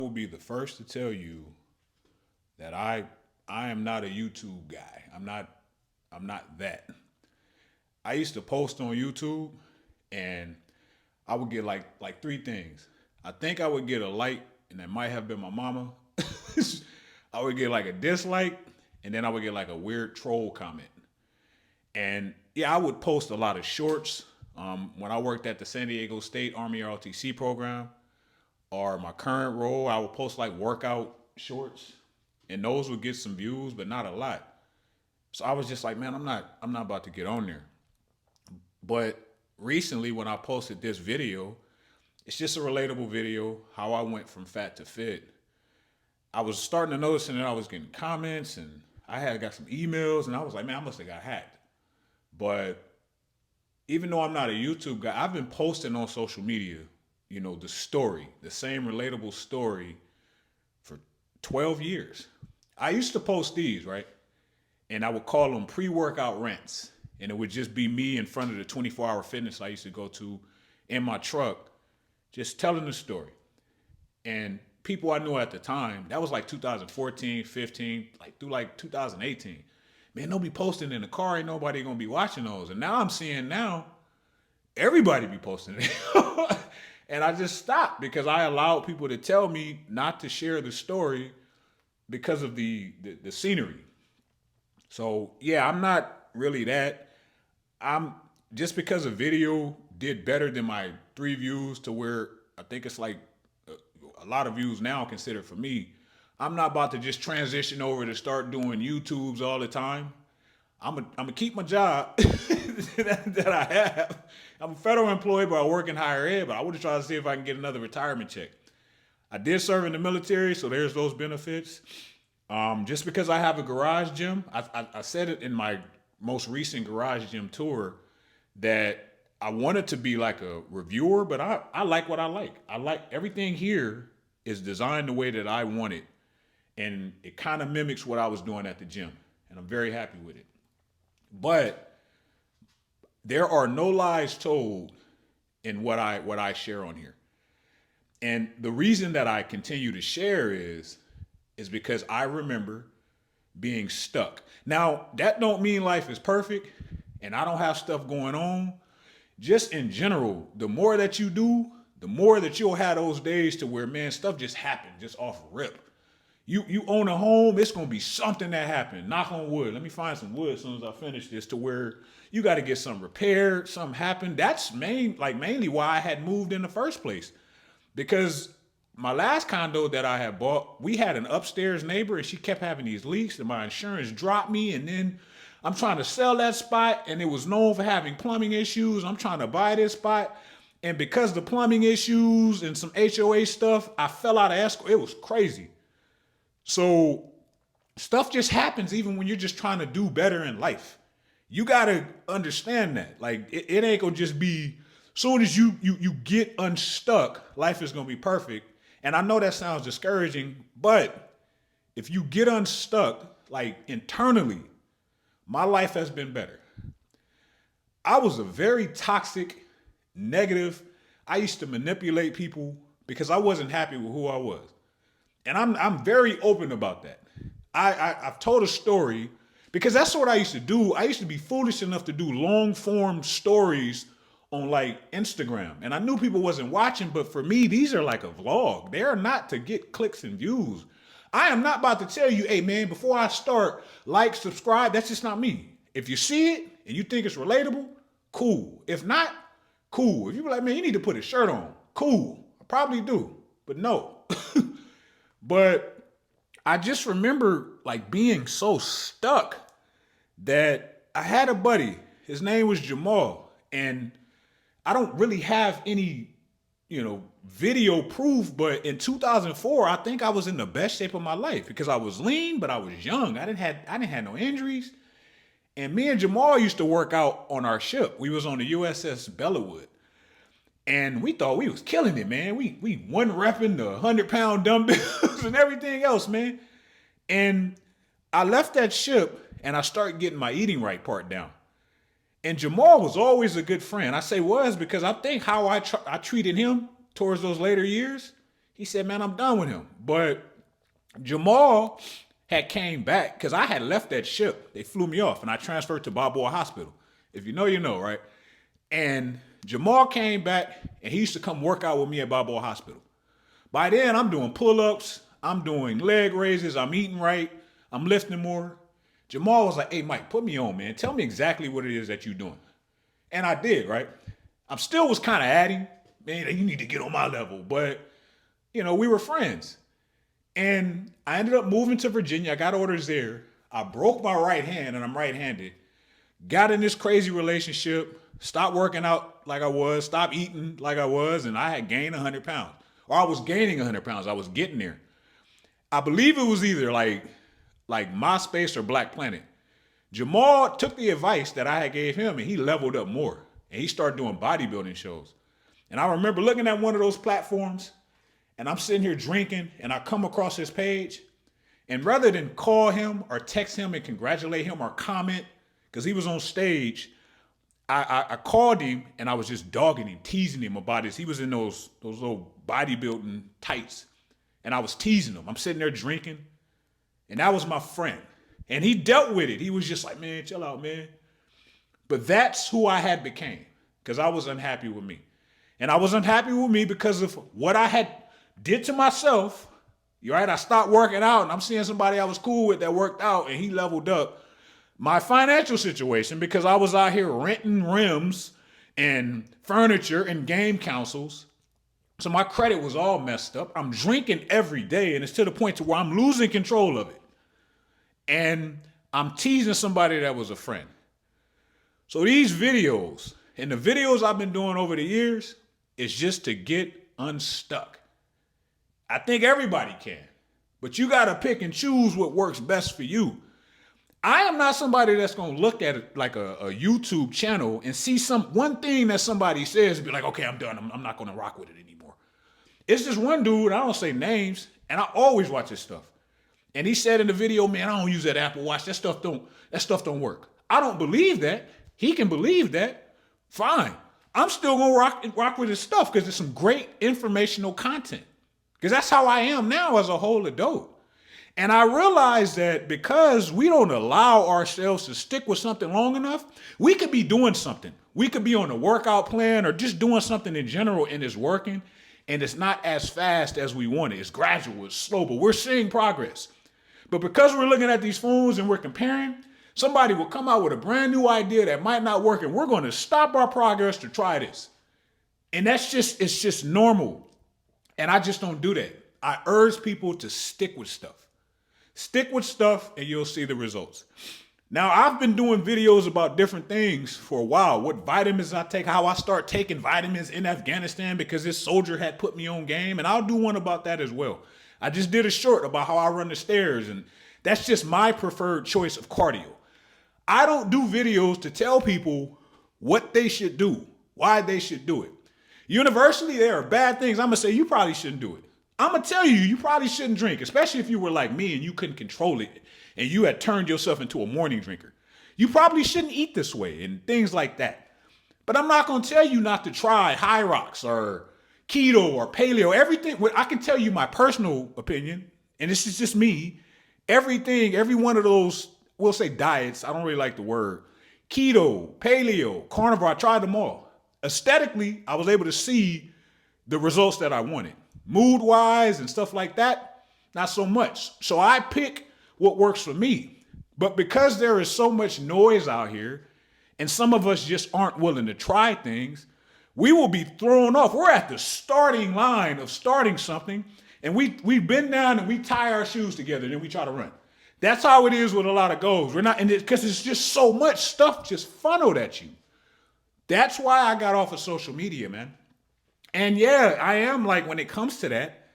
will be the first to tell you that I am not a YouTube guy. I'm not that. I used to post on YouTube and I would get like three things. I think I would get a like, and that might have been my mama. I would get like a dislike, and then I would get like a weird troll comment. And yeah, I would post a lot of shorts. When I worked at the San Diego State Army ROTC program, or my current role, I would post like workout shorts, and those would get some views, but not a lot. So I was just like, man, I'm not about to get on there. But recently, when I posted this video, it's just a relatable video how I went from fat to fit. I was starting to notice that I was getting comments, and I had got some emails, and I was like, man, I must have got hacked. But even though I'm not a YouTube guy, I've been posting on social media, the story, the same relatable story for 12 years. I used to post these, right? And I would call them pre-workout rants. And it would just be me in front of the 24-hour fitness I used to go to in my truck, just telling the story. And people I knew at the time, that was like 2014, 15, like through like 2018. Man, they'll be posting in the car, ain't nobody gonna be watching those. And now I'm seeing everybody be posting it. And I just stopped because I allowed people to tell me not to share the story because of the scenery. So yeah, I'm not really that. I'm just because a video did better than my 3 views to where I think it's like a lot of views now considered for me. I'm not about to just transition over to start doing YouTubes all the time. I'm gonna keep my job that I have. I'm a federal employee, but I work in higher ed. But I want to try to see if I can get another retirement check. I did serve in the military, so there's those benefits. Just because I have a garage gym, I said it in my most recent garage gym tour that I wanted to be like a reviewer, but I like what I like. I like everything here is designed the way that I want it, and it kind of mimics what I was doing at the gym, and I'm very happy with it. But there are no lies told in what I share on here. And the reason that I continue to share is because I remember being stuck. Now, that don't mean life is perfect and I don't have stuff going on. Just in general, the more that you do, the more that you'll have those days to where, man, stuff just happened just off rip. You own a home, it's gonna be something that happened. Knock on wood. Let me find some wood as soon as I finish this to where you got to get something repaired, something happened. That's mainly why I had moved in the first place. Because my last condo that I had bought, we had an upstairs neighbor and she kept having these leaks and my insurance dropped me. And then I'm trying to sell that spot and it was known for having plumbing issues. I'm trying to buy this spot. And because the plumbing issues and some HOA stuff, I fell out of escrow. It was crazy. So stuff just happens even when you're just trying to do better in life. You got to understand that. Like it ain't going to just be soon as you get unstuck, life is going to be perfect. And I know that sounds discouraging, but if you get unstuck, like internally, my life has been better. I was a very toxic, negative. I used to manipulate people because I wasn't happy with who I was. And I'm very open about that. I've told a story because that's what I used to do. I used to be foolish enough to do long form stories on like Instagram. And I knew people wasn't watching, but for me, these are like a vlog. They are not to get clicks and views. I am not about to tell you, hey man, before I start, like, subscribe. That's just not me. If you see it and you think it's relatable, cool. If not, cool. If you be like, man, you need to put a shirt on, cool. I probably do, but no. But I just remember like being so stuck that I had a buddy. His name was Jamal. And I don't really have any, video proof, but in 2004, I think I was in the best shape of my life because I was lean, but I was young. I didn't have no injuries. And me and Jamal used to work out on our ship. We was on the USS Bellawood. And we thought we was killing it, man. We one repping the 100-pound dumbbells and everything else, man. And I left that ship and I started getting my eating right part down. And Jamal was always a good friend. I say was because I think how I treated him towards those later years, He said, man, I'm done with him. But Jamal had came back because I had left that ship. They flew me off and I transferred to Balboa Hospital. If you know, you know, right? And Jamal came back and he used to come work out with me at Balboa Hospital. By then, I'm doing pull-ups, I'm doing leg raises, I'm eating right, I'm lifting more. Jamal was like, hey, Mike, put me on, man. Tell me exactly what it is that you're doing. And I did, right? I still was kind of at him. Man, you need to get on my level. But, you know, we were friends. And I ended up moving to Virginia. I got orders there. I broke my right hand, and I'm right-handed. Got in this crazy relationship, stopped working out like I was, stopped eating like I was, and I had gained 100 pounds. Or I was gaining 100 pounds. I was getting there. I believe it was either like MySpace or Black Planet. Jamal took the advice that I had gave him, and he leveled up more. And he started doing bodybuilding shows. And I remember looking at one of those platforms, and I'm sitting here drinking, and I come across his page. And rather than call him or text him and congratulate him or comment, because he was on stage, I called him and I was just dogging him, teasing him about this. He was in those little bodybuilding tights. And I was teasing him. I'm sitting there drinking. And that was my friend. And he dealt with it. He was just like, man, chill out, man. But that's who I had became. Because I was unhappy with me. And I was unhappy with me because of what I had did to myself. Right? I stopped working out and I'm seeing somebody I was cool with that worked out and he leveled up. My financial situation, because I was out here renting rims and furniture and game consoles. So my credit was all messed up. I'm drinking every day and it's to the point to where I'm losing control of it. And I'm teasing somebody that was a friend. So these videos and the videos I've been doing over the years is just to get unstuck. I think everybody can, but you got to pick and choose what works best for you. I am not somebody that's going to look at it like a YouTube channel and see one thing that somebody says and be like, okay, I'm done. I'm not going to rock with it anymore. It's just one dude, I don't say names, and I always watch his stuff. And he said in the video, man, I don't use that Apple Watch. That stuff don't work. I don't believe that. He can believe that. Fine. I'm still going to rock with his stuff because it's some great informational content. Because that's how I am now as a whole adult. And I realized that because we don't allow ourselves to stick with something long enough, we could be doing something. We could be on a workout plan or just doing something in general and it's working and it's not as fast as we want it. It's gradual, it's slow, but we're seeing progress. But because we're looking at these phones and we're comparing, somebody will come out with a brand new idea that might not work and we're going to stop our progress to try this. And it's just normal. And I just don't do that. I urge people to stick with stuff. Stick with stuff and you'll see the results. Now, I've been doing videos about different things for a while. What vitamins I take, how I start taking vitamins in Afghanistan because this soldier had put me on game. And I'll do one about that as well. I just did a short about how I run the stairs. And that's just my preferred choice of cardio. I don't do videos to tell people what they should do, why they should do it. Universally, there are bad things. I'm going to say you probably shouldn't do it. I'm going to tell you probably shouldn't drink, especially if you were like me and you couldn't control it and you had turned yourself into a morning drinker. You probably shouldn't eat this way and things like that. But I'm not going to tell you not to try high rocks or keto or paleo, everything. I can tell you my personal opinion, and this is just me. Everything, every one of those, we'll say diets, I don't really like the word, keto, paleo, carnivore, I tried them all. Aesthetically, I was able to see the results that I wanted. Mood-wise and stuff like that, not so much. So I pick what works for me. But because there is so much noise out here, and some of us just aren't willing to try things, we will be thrown off. We're at the starting line of starting something, and we bend down and we tie our shoes together, and then we try to run. That's how it is with a lot of goals. We're not, and because it's just so much stuff just funneled at you. That's why I got off of social media, man. And yeah, I am like, when it comes to that,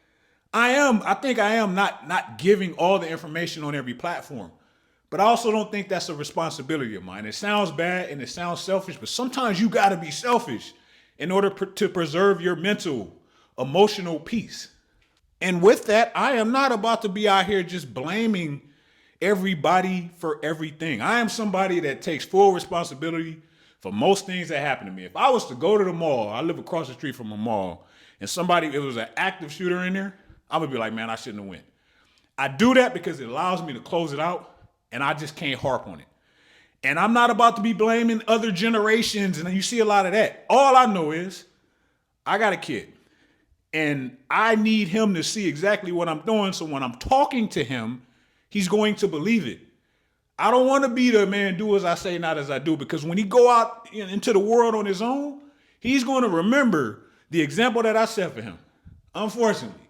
I think I am not giving all the information on every platform. But I also don't think that's a responsibility of mine. It sounds bad and it sounds selfish, but sometimes you got to be selfish in order to preserve your mental, emotional peace. And with that, I am not about to be out here just blaming everybody for everything. I am somebody that takes full responsibility for most things that happen to me. If I was to go to the mall, I live across the street from a mall, and it was an active shooter in there, I'm gonna be like, man, I shouldn't have went. I do that because it allows me to close it out, and I just can't harp on it. And I'm not about to be blaming other generations, and you see a lot of that. All I know is I got a kid, and I need him to see exactly what I'm doing, so when I'm talking to him, he's going to believe it. I don't want to be the man, do as I say, not as I do, because when he go out into the world on his own, he's going to remember the example that I set for him, unfortunately.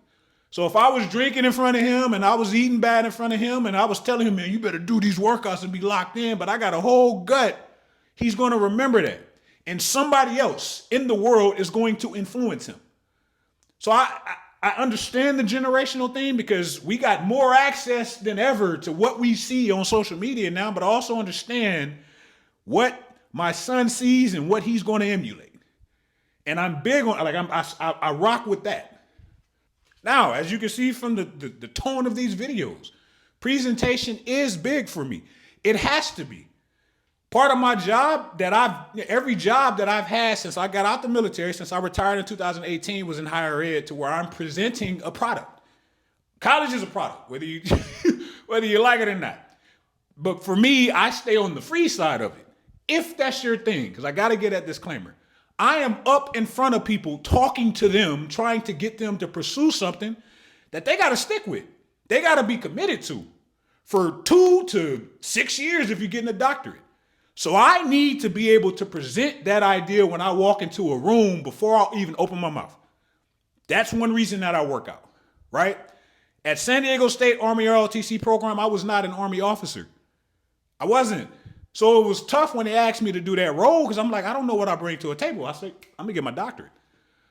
So if I was drinking in front of him and I was eating bad in front of him and I was telling him, man, you better do these workouts and be locked in, but I got a whole gut, he's going to remember that. And somebody else in the world is going to influence him. So I understand the generational thing because we got more access than ever to what we see on social media now, but I also understand what my son sees and what he's going to emulate. And I'm big on, like, I rock with that. Now, as you can see from the tone of these videos, presentation is big for me. It has to be. Part of my job every job that I've had since I got out the military, since I retired in 2018, was in higher ed, to where I'm presenting a product. College is a product, whether you like it or not. But for me, I stay on the free side of it. If that's your thing, because I got to get that disclaimer. I am up in front of people talking to them, trying to get them to pursue something that they got to stick with. They got to be committed to for 2 to 6 years if you're getting a doctorate. So I need to be able to present that idea when I walk into a room before I even open my mouth. That's one reason that I work out, right? At San Diego State Army ROTC program, I was not an Army officer. I wasn't. So it was tough when they asked me to do that role because I'm like, I don't know what I bring to a table. I said, I'm going to get my doctorate.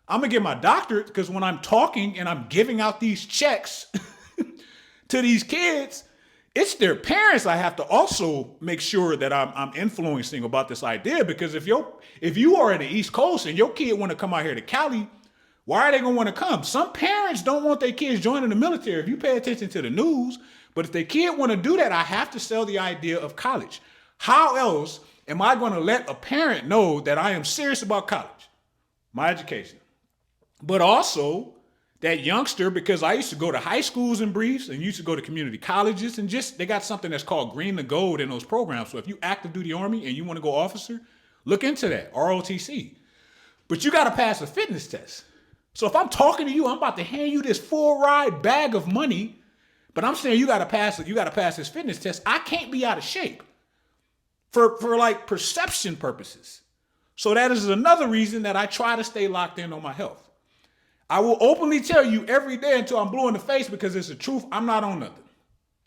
I'm going to get my doctorate because when I'm talking and I'm giving out these checks to these kids, it's their parents I have to also make sure that I'm influencing about this idea, because if you are in the East Coast and your kid want to come out here to Cali, why are they going to want to come? Some parents don't want their kids joining the military if you pay attention to the news. But if their kid want to do that, I have to sell the idea of college. How else am I going to let a parent know that I am serious about college, my education? But also that youngster, because I used to go to high schools in briefs and used to go to community colleges, and just they got something that's called green to gold in those programs. So if you active duty Army and you want to go officer, look into that, ROTC. But you got to pass a fitness test. So if I'm talking to you, I'm about to hand you this full ride bag of money, but I'm saying you got to pass this fitness test. I can't be out of shape. For like perception purposes. So that is another reason that I try to stay locked in on my health. I will openly tell you every day until I'm blue in the face, because it's the truth. I'm not on nothing.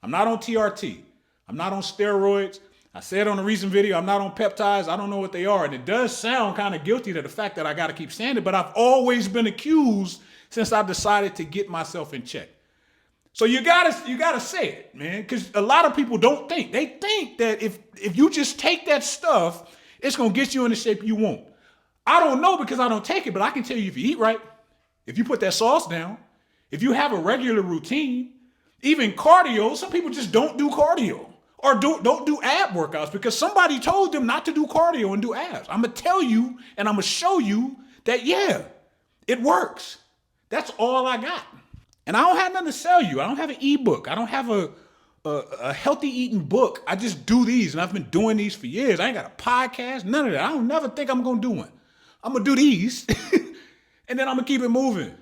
I'm not on TRT. I'm not on steroids. I said on a recent video, I'm not on peptides. I don't know what they are. And it does sound kind of guilty to the fact that I got to keep saying it, but I've always been accused since I decided to get myself in check. So you gotta say it, man, because a lot of people don't think. They think that if you just take that stuff, it's gonna get you in the shape you want. I don't know because I don't take it, but I can tell you if you eat right, if you put that sauce down, if you have a regular routine, even cardio. Some people just don't do cardio or don't do ab workouts because somebody told them not to do cardio and do abs. I'm gonna tell you and I'm gonna show you that it works. That's all I got. And I don't have nothing to sell you. I don't have an ebook. I don't have a healthy eating book. I just do these, and I've been doing these for years. I ain't got a podcast, none of that. I don't never think I'm going to do one. I'm going to do these, and then I'm going to keep it moving.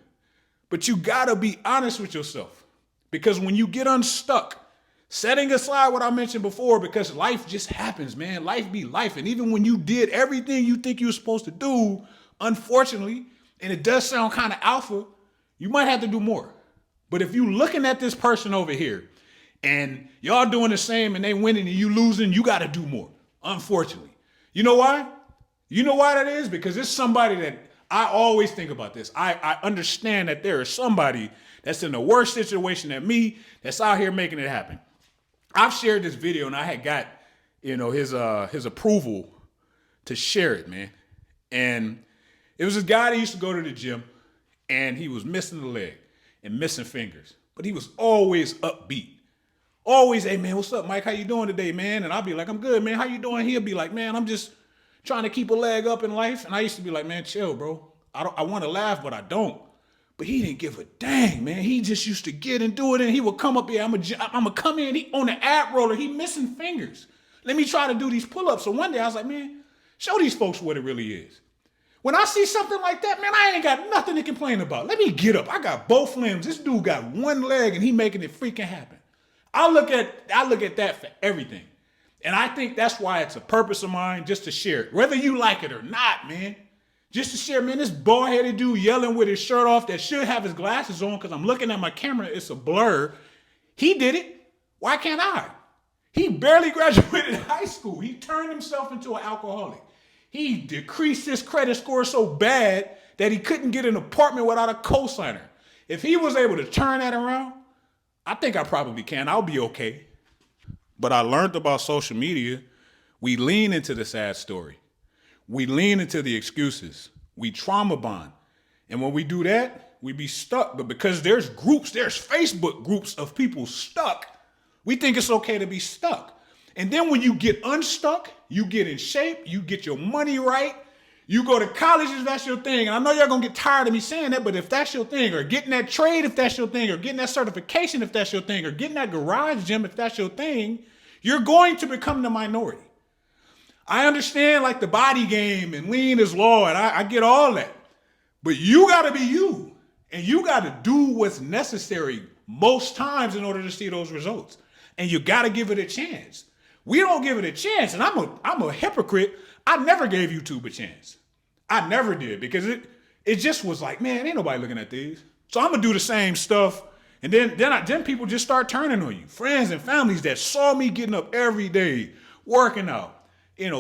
But you got to be honest with yourself, because when you get unstuck, setting aside what I mentioned before, because life just happens, man. Life be life. And even when you did everything you think you're supposed to do, unfortunately, and it does sound kind of alpha, you might have to do more. But if you looking at this person over here and y'all doing the same and they winning and you losing, you got to do more, unfortunately. You know why? You know why that is? Because it's somebody that I always think about this. I understand that there is somebody that's in a worse situation than me that's out here making it happen. I've shared this video and I had got, his approval to share it, man. And it was this guy that used to go to the gym and he was missing a leg and missing fingers, but he was always upbeat. Always, hey man, what's up, Mike? How you doing today, man? And I'll be like, I'm good, man. How you doing? He'll be like, man, I'm just trying to keep a leg up in life. And I used to be like, man, chill, bro. I want to laugh, but I don't. But he didn't give a dang, man. He just used to get and do it, and he would come up here. I'm gonna come in. He on the ab roller. He missing fingers. Let me try to do these pull-ups. So one day I was like, man, show these folks what it really is. When I see something like that, man, I ain't got nothing to complain about. Let me get up. I got both limbs. This dude got one leg, and he making it freaking happen. I look at that for everything. And I think that's why it's a purpose of mine, just to share it. Whether you like it or not, man. Just to share, man, this bald-headed dude yelling with his shirt off that should have his glasses on because I'm looking at my camera. It's a blur. He did it. Why can't I? He barely graduated high school. He turned himself into an alcoholic. He decreased his credit score so bad that he couldn't get an apartment without a cosigner. If he was able to turn that around, I think I probably can. I'll be okay. But I learned about social media. We lean into the sad story. We lean into the excuses. We trauma bond. And when we do that, we be stuck. But because there's Facebook groups of people stuck, we think it's okay to be stuck. And then when you get unstuck, you get in shape, you get your money right, you go to college if that's your thing. And I know y'all gonna get tired of me saying that, but if that's your thing, or getting that trade if that's your thing, or getting that certification if that's your thing, or getting that garage gym if that's your thing, you're going to become the minority. I understand like the body game and lean is law, and I get all that. But you got to be you, and you got to do what's necessary most times in order to see those results. And you got to give it a chance. We don't give it a chance, and I'm a hypocrite. I never gave YouTube a chance. I never did, because it just was like, man, ain't nobody looking at these. So I'm gonna do the same stuff, and then people just start turning on you. Friends and families that saw me getting up every day, working out.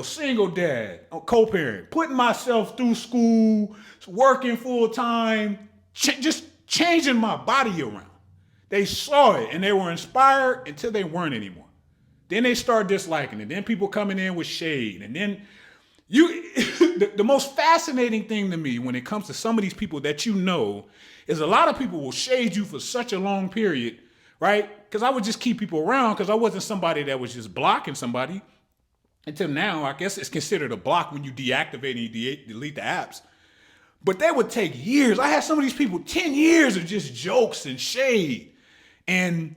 Single dad, co-parent, putting myself through school, working full time, just changing my body around. They saw it and they were inspired until they weren't anymore. Then they start disliking it. Then people coming in with shade. And then the most fascinating thing to me when it comes to some of these people that is a lot of people will shade you for such a long period, right? Because I would just keep people around because I wasn't somebody that was just blocking somebody. Until now, I guess it's considered a block when you deactivate and you delete the apps. But they would take years. I had some of these people, 10 years of just jokes and shade. And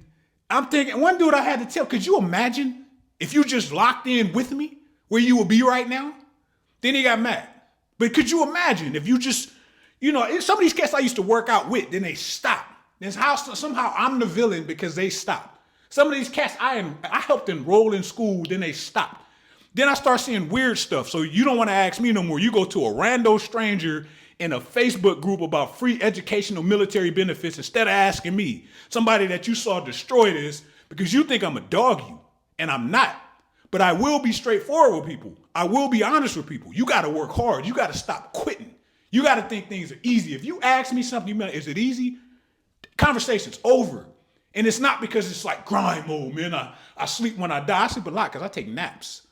I'm thinking, one dude I had to tell, could you imagine if you just locked in with me where you would be right now? Then he got mad. But could you imagine if you just, some of these cats I used to work out with, then they stop. Then somehow I'm the villain because they stopped. Some of these cats I helped enroll in school, then they stopped. Then I start seeing weird stuff. So you don't want to ask me no more. You go to a rando stranger in a Facebook group about free educational military benefits instead of asking me, somebody that you saw destroy this, because you think I'm a dog you, and I'm not. But I will be straightforward with people. I will be honest with people. You got to work hard. You got to stop quitting. You got to think things are easy. If you ask me something, is it easy? Conversation's over. And it's not because it's like grind mode, man. I sleep when I die. I sleep a lot because I take naps.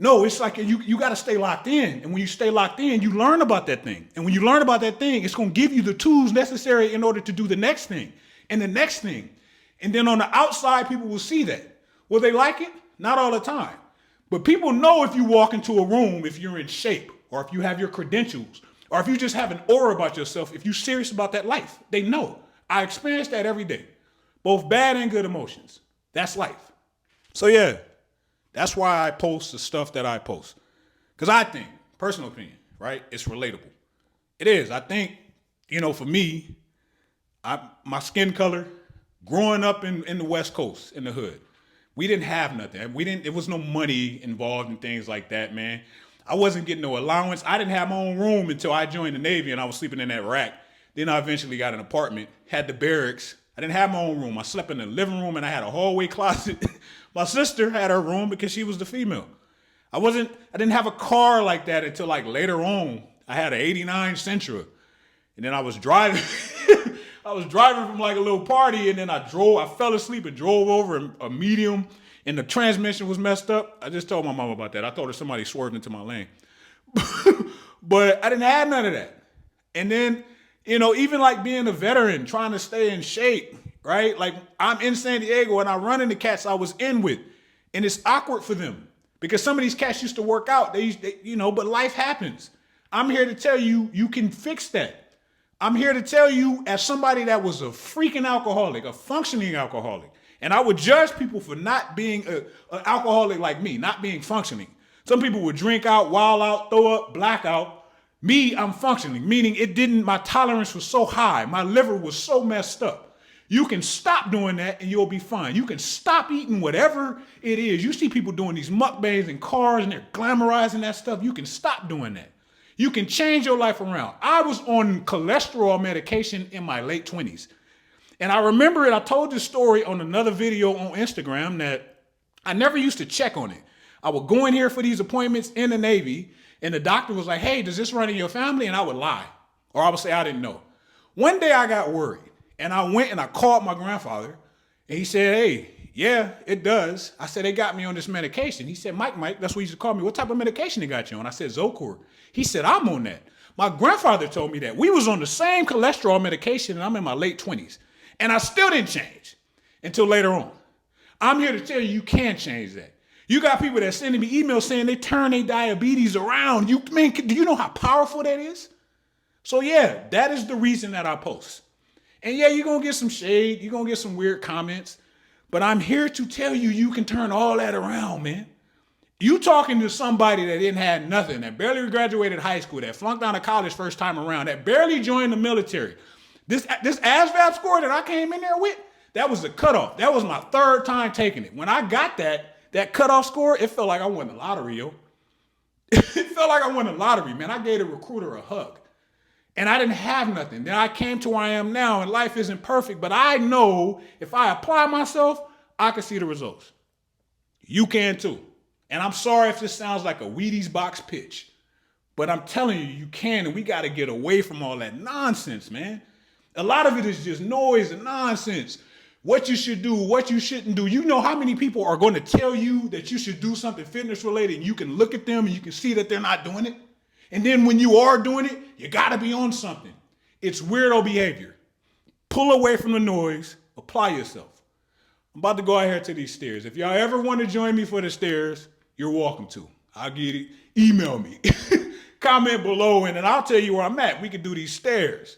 No, it's like you got to stay locked in. And when you stay locked in, you learn about that thing. And when you learn about that thing, it's going to give you the tools necessary in order to do the next thing and the next thing. And then on the outside, people will see that. Will they like it? Not all the time. But people know if you walk into a room, if you're in shape, or if you have your credentials, or if you just have an aura about yourself, if you're serious about that life. They know. I experience that every day. Both bad and good emotions. That's life. So yeah. That's why I post the stuff that I post. Because I think, personal opinion, right, it's relatable. It is. I think, for me, my skin color, growing up in the West Coast, in the hood, we didn't have nothing. There was no money involved in things like that, man. I wasn't getting no allowance. I didn't have my own room until I joined the Navy and I was sleeping in that rack. Then I eventually got an apartment, had the barracks. I didn't have my own room. I slept in the living room and I had a hallway closet. My sister had her room because she was the female. I didn't have a car like that until like later on. I had an 89 Sentra. And then I was driving. I was driving from like a little party and then I fell asleep and drove over a medium and the transmission was messed up. I just told my mom about that. I thought somebody swerved into my lane. But I didn't have none of that. And then, even like being a veteran, trying to stay in shape, right? Like I'm in San Diego and I run into cats I was in with, and it's awkward for them because some of these cats used to work out. But life happens. I'm here to tell you, you can fix that. I'm here to tell you, as somebody that was a freaking alcoholic, a functioning alcoholic, and I would judge people for not being an alcoholic like me, not being functioning. Some people would drink out, wild out, throw up, black out. Me, I'm functioning, meaning my tolerance was so high. My liver was so messed up. You can stop doing that and you'll be fine. You can stop eating whatever it is. You see people doing these mukbangs in cars and they're glamorizing that stuff. You can stop doing that. You can change your life around. I was on cholesterol medication in my late 20s. And I remember it, I told this story on another video on Instagram that I never used to check on it. I would go in here for these appointments in the Navy, and the doctor was like, hey, does this run in your family? And I would lie, or I would say I didn't know. One day I got worried, and I went and I called my grandfather, and he said, hey, yeah, it does. I said, they got me on this medication. He said, Mike, that's what he used to call me. What type of medication they got you on? I said, Zocor. He said, I'm on that. My grandfather told me that. We was on the same cholesterol medication, and I'm in my late 20s. And I still didn't change until later on. I'm here to tell you can change that. You got people that sending me emails saying they turn their diabetes around. Man, do you know how powerful that is? So yeah, that is the reason that I post. And yeah, you're going to get some shade. You're going to get some weird comments. But I'm here to tell you, you can turn all that around, man. You talking to somebody that didn't have nothing, that barely graduated high school, that flunked out of college first time around, that barely joined the military. This ASVAB score that I came in there with, that was the cutoff. That was my third time taking it. When I got that cutoff score, it felt like I won the lottery, yo. It felt like I won the lottery, man. I gave the recruiter a hug. And I didn't have nothing. Then I came to where I am now, and life isn't perfect, but I know if I apply myself, I can see the results. You can too. And I'm sorry if this sounds like a Wheaties box pitch, but I'm telling you, you can, and we got to get away from all that nonsense, man. A lot of it is just noise and nonsense. What you should do, what you shouldn't do. You know how many people are going to tell you that you should do something fitness related, and you can look at them and you can see that they're not doing it. And then when you are doing it, you got to be on something. It's weirdo behavior. Pull away from the noise. Apply yourself. I'm about to go out here to these stairs. If y'all ever want to join me for the stairs, you're welcome to. I'll get it. Email me. Comment below, and then I'll tell you where I'm at. We can do these stairs.